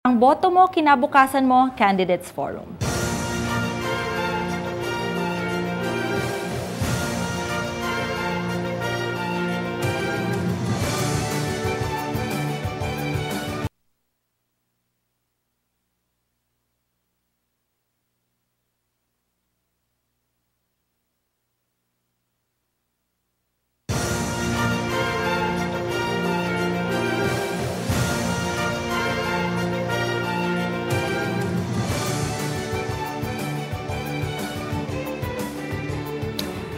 Ang boto mo, kinabukasan mo, Candidates Forum.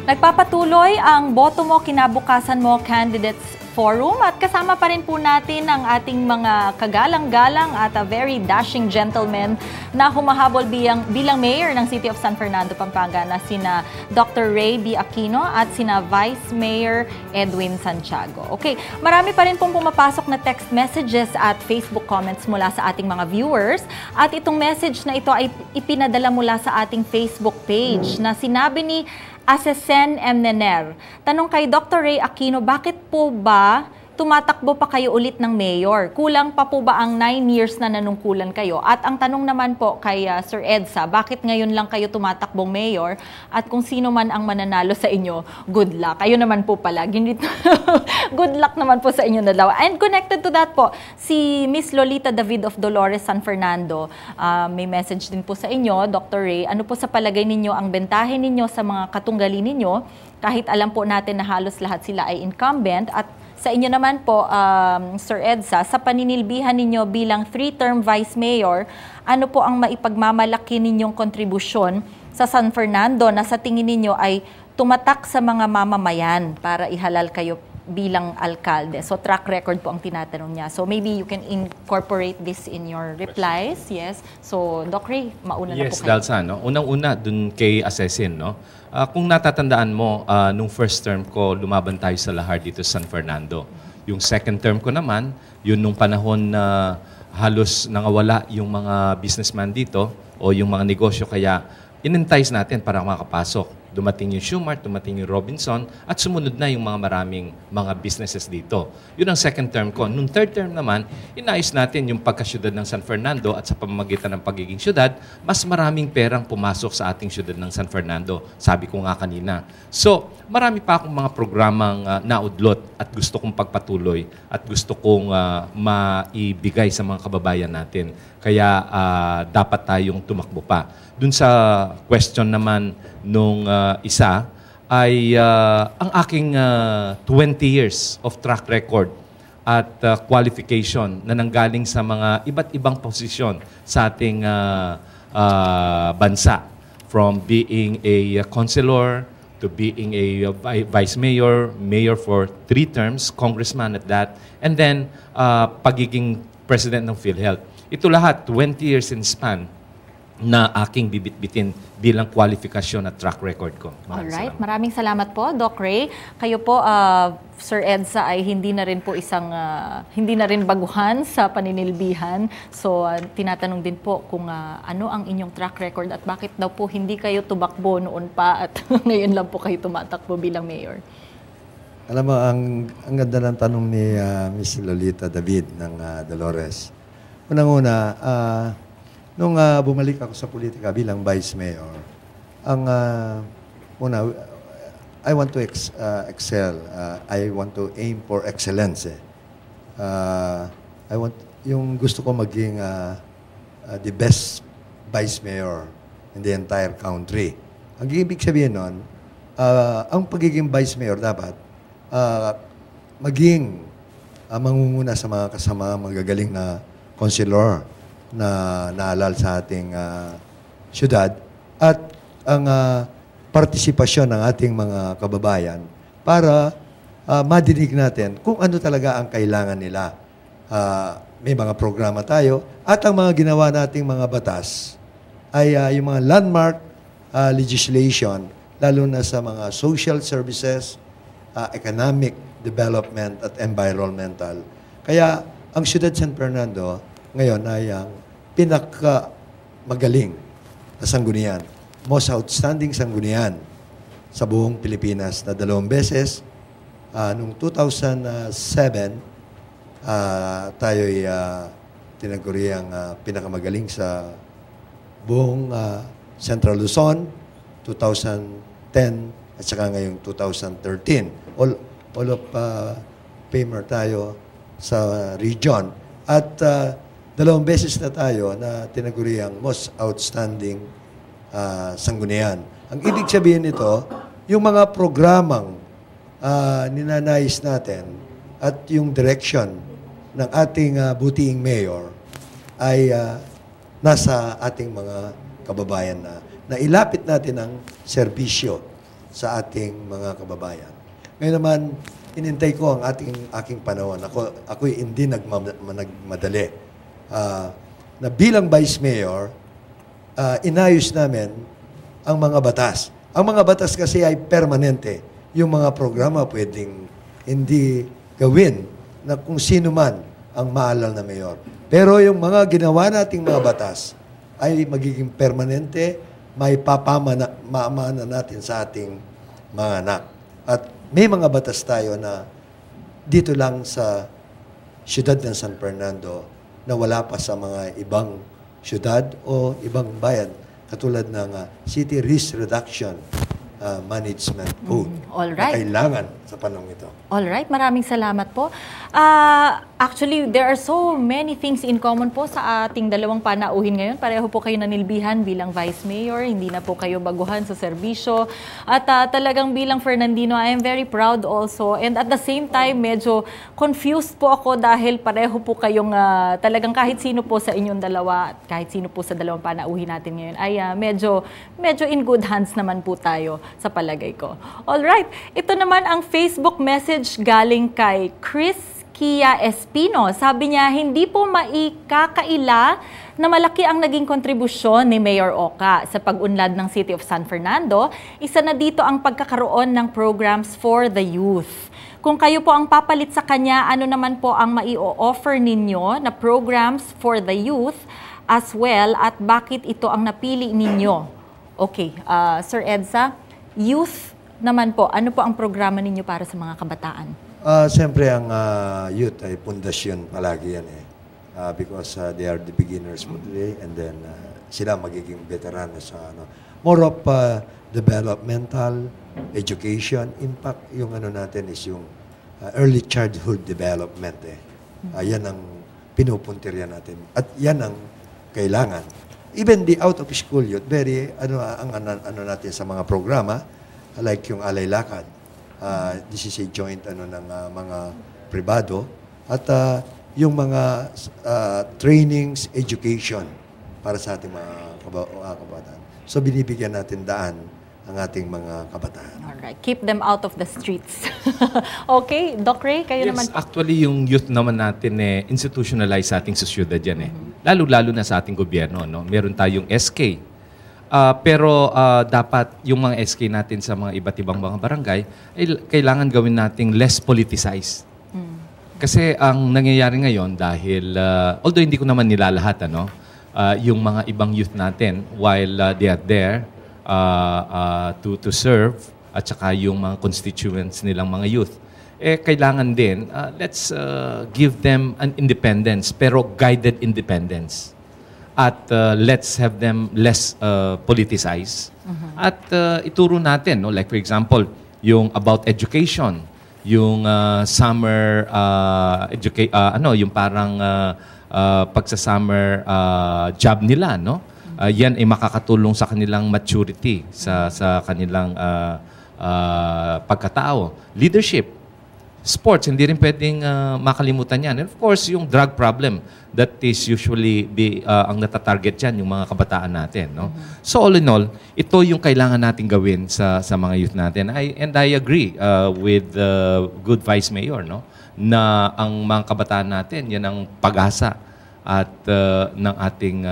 Nagpapatuloy ang boto mo, kinabukasan mo, Candidates Forum at kasama pa rin po natin ang ating mga kagalang-galang at a very dashing gentleman na humahabol bilang mayor ng City of San Fernando, Pampanga na sina Dr. Ray D. Aquino at sina Vice Mayor Edwin Santiago. Okay, marami pa rin pong pumapasok na text messages at Facebook comments mula sa ating mga viewers at itong message na ito ay ipinadala mula sa ating Facebook page na sinabi ni Asesen M. Nener. Tanong kay Dr. Ray Aquino, bakit po ba tumatakbo pa kayo ulit ng mayor? Kulang pa po ba ang 9 years na nanungkulan kayo? At ang tanong naman po kay Sir Edsa, bakit ngayon lang kayo tumatakbong mayor? At kung sino man ang mananalo sa inyo, good luck. Kayo naman po pala. Good luck naman po sa inyo na daw. And connected to that po, si Miss Lolita David of Dolores San Fernando. May message din po sa inyo, Dr. Ray. Ano po sa palagay ninyo ang bentahin ninyo sa mga katunggali ninyo? Kahit alam po natin na halos lahat sila ay incumbent at sa inyo naman po, Sir Edsa, sa paninilbihan ninyo bilang 3-term Vice Mayor, ano po ang maipagmamalaki ninyong kontribusyon sa San Fernando na sa tingin ninyo ay tumatak sa mga mamamayan para ihalal kayo bilang alkalde? So track record po ang tinatanong niya. So maybe you can incorporate this in your replies. Yes. So Doc Ray, mauna na po kayo. Yes, Dalsa, no? Unang-una dun kay Assassin, no? Kung natatandaan mo, nung first term ko, lumaban tayo sa lahar dito sa San Fernando. Yung second term ko naman, yun nung panahon na halos nangawala yung mga businessman dito o yung mga negosyo, kaya in-entice natin para makapasok. Dumating yung Schumart, dumating yung Robinson, at sumunod na yung mga maraming mga businesses dito. Yun ang second term ko. Nung third term naman, inayos natin yung pagkasyudad ng San Fernando at sa pamamagitan ng pagiging syudad, mas maraming perang pumasok sa ating syudad ng San Fernando. Sabi ko nga kanina. So, marami pa akong mga programang naudlot at gusto kong pagpatuloy at gusto kong maibigay sa mga kababayan natin. Kaya dapat tayong tumakbo pa. Dun sa question naman nung isa ay ang aking 20 years of track record at qualification na nanggaling sa mga iba't ibang posisyon sa ating bansa. From being a councilor to being a vice mayor, mayor for 3 terms, congressman at that, and then pagiging president ng PhilHealth. Ito lahat, 20 years in span na aking bibitbitin bilang kwalifikasyon at track record ko. Alright, maraming salamat po, Doc Ray. Kayo po, Sir Edsa, ay hindi na rin po hindi na rin baguhan sa paninilbihan. So, tinatanong din po kung ano ang inyong track record at bakit daw po hindi kayo tumakbo noon pa at ngayon lang po kayo tumatakbo bilang mayor. Alam mo, ang ganda ng tanong ni Miss Lolita David ng Dolores. Unang-una, nung bumalik ako sa politika bilang Vice Mayor, I want to excel. I want to aim for excellence. Yung gusto ko maging the best Vice Mayor in the entire country. Ang ibig sabihin nun, ang pagiging Vice Mayor dapat maging mangunguna sa mga kasama magagaling na konselor na naalal sa ating syudad at ang partisipasyon ng ating mga kababayan para madinig natin kung ano talaga ang kailangan nila. May mga programa tayo at ang mga ginawa nating mga batas ay yung mga landmark legislation lalo na sa mga social services, economic development at environmental. Kaya ang Syudad San Fernando ngayon ay ang pinaka-magaling na sanggunian. Most outstanding sanggunian sa buong Pilipinas na 2 beses. Noong 2007, tayo'y tinaguriang pinakamagaling sa buong Central Luzon, 2010 at saka ngayong 2013. All of famer tayo sa region. At 2 beses na tayo na tinaguriang most outstanding sanggunian. Ang ibig sabihin nito, yung mga programang ninanais natin at yung direction ng ating butiing mayor ay nasa ating mga kababayan na ilapit natin ang serbisyo sa ating mga kababayan. Ngayon naman, inintay ko ang aking panahon. Ako'y hindi nagmadali. Na bilang Vice Mayor, inayos namin ang mga batas. Ang mga batas kasi ay permanente. Yung mga programa pwedeng hindi gawin na kung sino man ang maalal na mayor. Pero yung mga ginawa nating mga batas ay magiging permanente, may mamana natin sa ating mga anak. At may mga batas tayo na dito lang sa siyudad ng San Fernando na wala pa sa mga ibang siyudad o ibang bayan katulad ng City Risk Reduction Management Code Alright. na kailangan sa panahon ito. Alright, maraming salamat po. Actually, there are so many things in common po sa ating dalawang panauhin ngayon. Pareho po kayo nanilbihan bilang Vice Mayor, hindi na po kayo baguhan sa serbisyo. At talagang bilang Fernandino, I am very proud also. And at the same time, medyo confused po ako dahil pareho po kayong talagang kahit sino po sa inyong dalawa, kahit sino po sa dalawang panauhin natin ngayon, ay medyo in good hands naman po tayo sa palagay ko. Alright, ito naman ang Facebook message galing kay Chris Kia Espino. Sabi niya, hindi po maikakaila na malaki ang naging kontribusyon ni Mayor Oca sa pag-unlad ng City of San Fernando. Isa na dito ang pagkakaroon ng programs for the youth. Kung kayo po ang papalit sa kanya, ano naman po ang mai-offer ninyo na programs for the youth as well at bakit ito ang napili ninyo? Okay, Sir Edsa, youth naman po, ano po ang programa ninyo para sa mga kabataan? Siyempre, ang youth ay pundasyon palagi yan because they are the beginners for today and then sila magiging veterano sa more of developmental education. In fact, yung natin is yung early childhood development. Yan ang pinupuntirya natin. At yan ang kailangan. Even the out-of-school youth, very, ano natin sa mga programa, like yung Alay Lakad. This is a joint ng mga pribado at yung mga trainings, education para sa ating mga kabataan. So binibigyan natin daan ang ating mga kabataan. Alright, keep them out of the streets. Okay, Doc Ray, kayo naman. Actually, yung youth naman natin institutionalize sa ating sosyedad yan Lalo-lalo na sa ating gobyerno, no? Meron tayong SK. Pero dapat yung mga SK natin sa mga iba't ibang mga barangay ay kailangan gawin nating less politicized. Kasi ang nangyayari ngayon dahil, although hindi ko naman nilalahat, yung mga ibang youth natin while they are there to serve at saka yung mga constituents nilang mga youth, kailangan din, let's give them an independence pero guided independence. At let's have them less politicized. At ituro natin, like for example, yung about education, yung summer yung parang pagsa-summer job nila, yan ay makakatulong sa kanilang maturity, sa kanilang pagkatao. Leadership, sports, hindi rin pwedeng makalimutan yan. And of course, yung drug problem, that is usually ang natatarget yan, yung mga kabataan natin. So all in all, ito yung kailangan natin gawin sa mga youth natin. I agree with good Vice Mayor, na ang mga kabataan natin, yan ang pag-asa at ng ating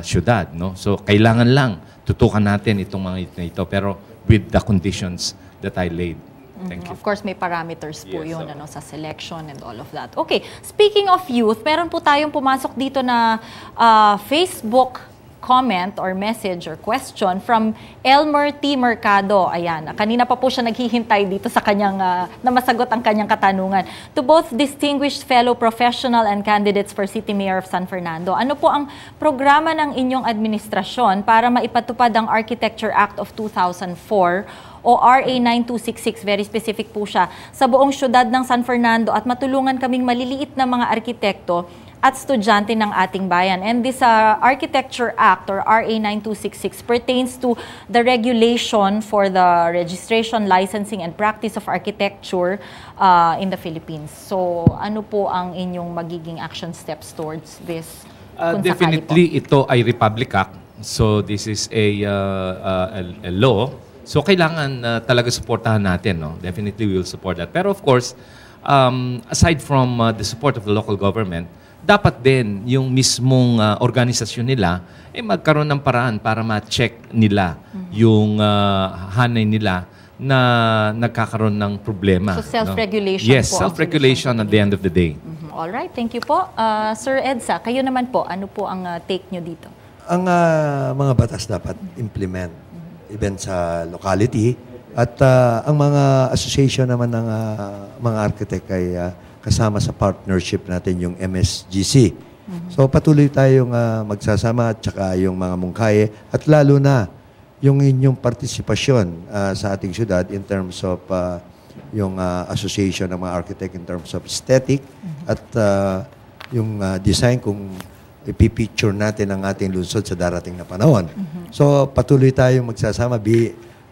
syudad. So kailangan lang tutukan natin itong mga youth na ito, pero with the conditions that I laid. Thank you. Of course, may parameters po yun sa selection and all of that. Okay, speaking of youth, meron po tayong pumasok dito na Facebook comment or message or question from Elmer T. Mercado. Ayan, kanina pa po siya naghihintay dito sa kanyang, na masagot ang kanyang katanungan. To both distinguished fellow professional and candidates for City Mayor of San Fernando, ano po ang programa ng inyong administrasyon para maipatupad ang Architecture Act of 2004 o RA 9266, very specific po siya, sa buong syudad ng San Fernando at matulungan kaming maliliit na mga arkitekto at estudyante ng ating bayan. And this Architecture Act or RA 9266 pertains to the regulation for the registration, licensing, and practice of architecture in the Philippines. So ano po ang inyong magiging action steps towards this? Definitely, ito ay Republic Act. So this is a law. So kailangan talaga suportahan natin. No? Definitely we will support that. Pero of course, aside from the support of the local government, dapat din yung mismong organisasyon nila magkaroon ng paraan para ma-check nila yung hanay nila na nagkakaroon ng problema. So self-regulation Yes, po. self-regulation at the end of the day. All right, thank you po. Sir Edsa, kayo naman po, ano po ang take nyo dito? Ang mga batas dapat implement even sa locality at ang mga association naman ng mga architect ay kasama sa partnership natin yung MSGC. So patuloy tayong magsasama at saka yung mga mungkahi at lalo na yung inyong partisipasyon sa ating syudad in terms of yung association ng mga architect in terms of aesthetic at yung design kung ipipicture natin ang ating lungsod sa darating na panahon. So patuloy tayong magsasama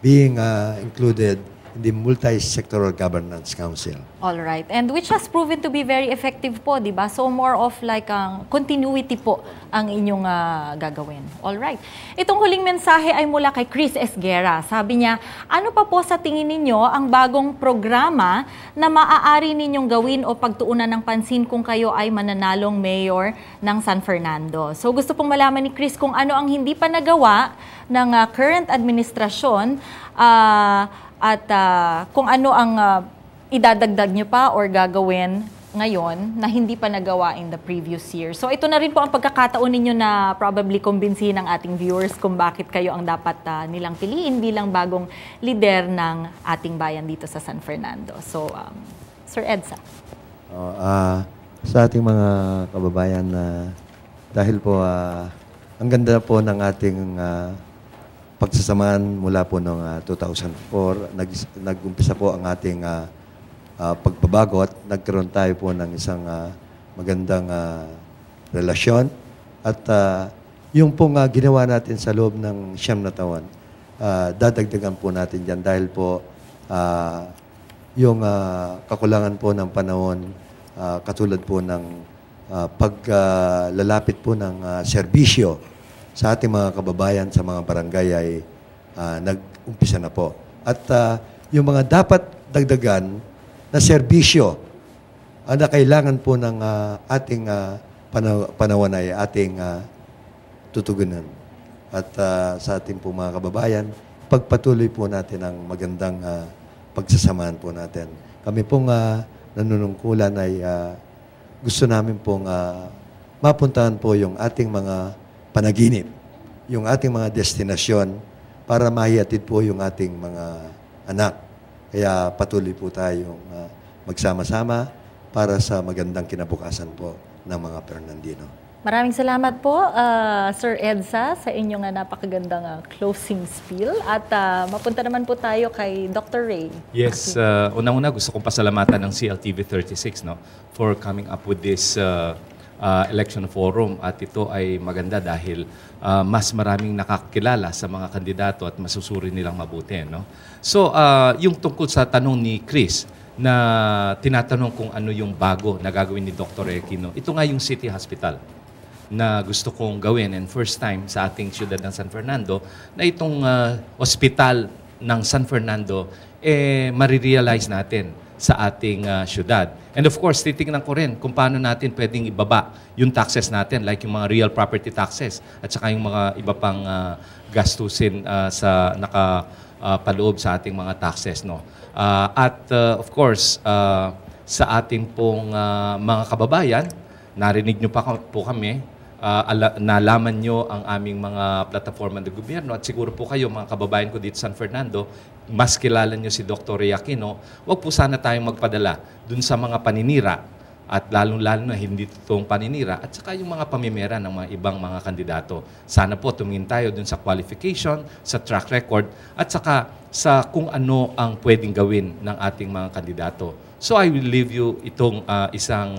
being included in the Multi-Sectoral Governance Council. All right. And which has proven to be very effective po, di ba? So more of like continuity po ang inyong gagawin. All right. Itong huling mensahe ay mula kay Chris Esguera. Sabi niya, ano pa po sa tingin ninyo ang bagong programa na maaari ninyong gawin o pagtuunan ng pansin kung kayo ay mananalong mayor ng San Fernando? So gusto pong malaman ni Chris kung ano ang hindi pa nagawa ng current administrasyon at kung ano ang idadagdag nyo pa or gagawin ngayon na hindi pa nagawa in the previous year. So ito na rin po ang pagkakataon ninyo na probably kumbinsihin ng ating viewers kung bakit kayo ang dapat nilang piliin bilang bagong lider ng ating bayan dito sa San Fernando. So, Sir Edsa. Sa ating mga kababayan, dahil po ang ganda po ng ating pagsasamahan mula po noong 2004, nag-umpisa po ang ating pagbabago at nagkaroon tayo po ng isang magandang relasyon. At yung pong ginawa natin sa loob ng 9 na taon, dadagdagan po natin dyan dahil po yung kakulangan po ng panahon, katulad po ng paglalapit po ng serbisyo sa ating mga kababayan sa mga barangay ay nag-umpisa na po. At yung mga dapat dagdagan na serbisyo na kailangan po ng ating panahon ay ating tutugunan. At sa ating po mga kababayan, pagpatuloy po natin ang magandang pagsasamahan po natin. Kami pong nanunungkulan ay gusto namin pong mapuntahan po yung ating mga panaginip, yung ating mga destinasyon para mahihatid po yung ating mga anak. Kaya patuloy po tayong magsama-sama para sa magandang kinabukasan po ng mga Fernandino. Maraming salamat po, Sir Edsa, sa inyong napakagandang closing spiel. At mapunta naman po tayo kay Dr. Ray. Yes, unang-una gusto kong pasalamatan ng CLTV 36 for coming up with this election forum, at ito ay maganda dahil mas maraming nakakilala sa mga kandidato at masusuri nilang mabuti. No? So, yung tungkol sa tanong ni Chris na tinatanong kung ano yung bago na gagawin ni Dr. Aquino, ito nga yung City Hospital na gusto kong gawin and first time sa ating siyudad ng San Fernando na itong ospital ng San Fernando marirealize natin sa ating syudad. And of course, titingnan ko rin kung paano natin pwedeng ibaba yung taxes natin, like yung mga real property taxes at saka yung mga iba pang gastusin sa nakapaloob sa ating mga taxes. No? Of course, sa ating pong mga kababayan, narinig nyo pa po kami, nalaman nyo ang aming mga plataforma ng gobyerno at siguro po kayo, mga kababayan ko dito sa San Fernando, mas kilala nyo si Dr. Ray Aquino, wag po sana tayong magpadala dun sa mga paninira at lalong-lalo na hindi totoong paninira at saka yung mga pamimera ng mga ibang mga kandidato. Sana po tumingin tayo dun sa qualification, sa track record at saka sa kung ano ang pwedeng gawin ng ating mga kandidato. So I will leave you itong isang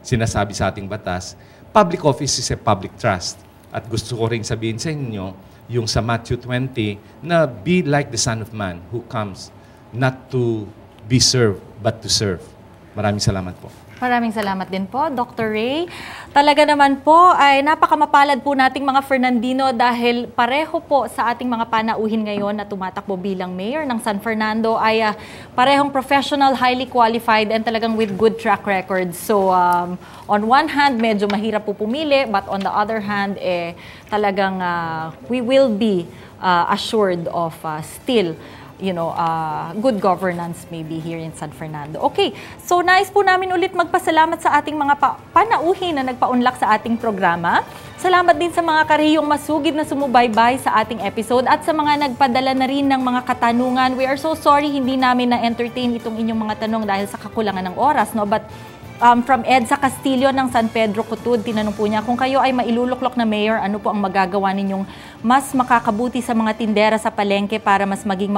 sinasabi sa ating batas. Public office is a public trust. At gusto ko ring sabihin sa inyo, yung sa Matthew 20, na be like the Son of Man who comes not to be served, but to serve. Maraming salamat po. Maraming salamat din po, Dr. Ray. Talaga naman po ay napakamapalad po nating mga Fernandino dahil pareho po sa ating mga panauhin ngayon na tumatakbo bilang mayor ng San Fernando ay parehong professional, highly qualified and talagang with good track records. So on one hand, medyo mahirap po pumili, but on the other hand, talagang we will be assured of still good governance maybe here in San Fernando. Okay, so nais po namin ulit magpasalamat sa ating mga panauhin na nagpaunlak sa ating programa. Salamat din sa mga karehiyong masugid na sumubaybay sa ating episode at sa mga nagpadala na rin ng mga katanungan. We are so sorry hindi namin na-entertain itong inyong mga tanong dahil sa kakulangan ng oras, no? But from Edsa Castillo ng San Pedro Cutud, tinanong po niya, kung kayo ay mailuluklok na mayor, ano po ang magagawa ninyong mas makakabuti sa mga tindera sa palengke para mas maging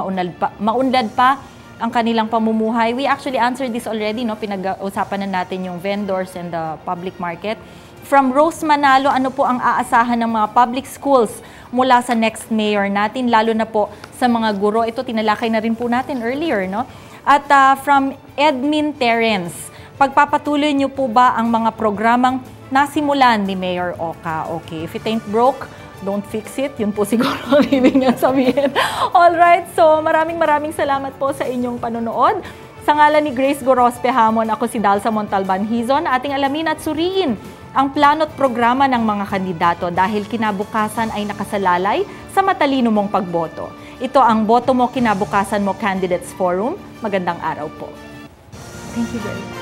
maunlad pa ang kanilang pamumuhay? We actually answered this already, no? Pinag-usapan na natin yung vendors and the public market. From Rose Manalo, ano po ang aasahan ng mga public schools mula sa next mayor natin, lalo na po sa mga guro? Ito tinalakay na rin po natin earlier, no? At from Edmin Terence, pagpapatuloy niyo po ba ang mga programang nasimulan ni Mayor Oka? Okay, if it ain't broke, don't fix it. Yun po siguro ang ibig niya sabihin. Alright, so maraming salamat po sa inyong panonood. Sa ngalan ni Grace Gorospe Hamon, ako si Dalsa Montalban Hizon, ating alamin at suriin ang plano at programa ng mga kandidato dahil kinabukasan ay nakasalalay sa matalino mong pagboto. Ito ang Boto Mo Kinabukasan Mo Candidates Forum. Magandang araw po. Thank you very much.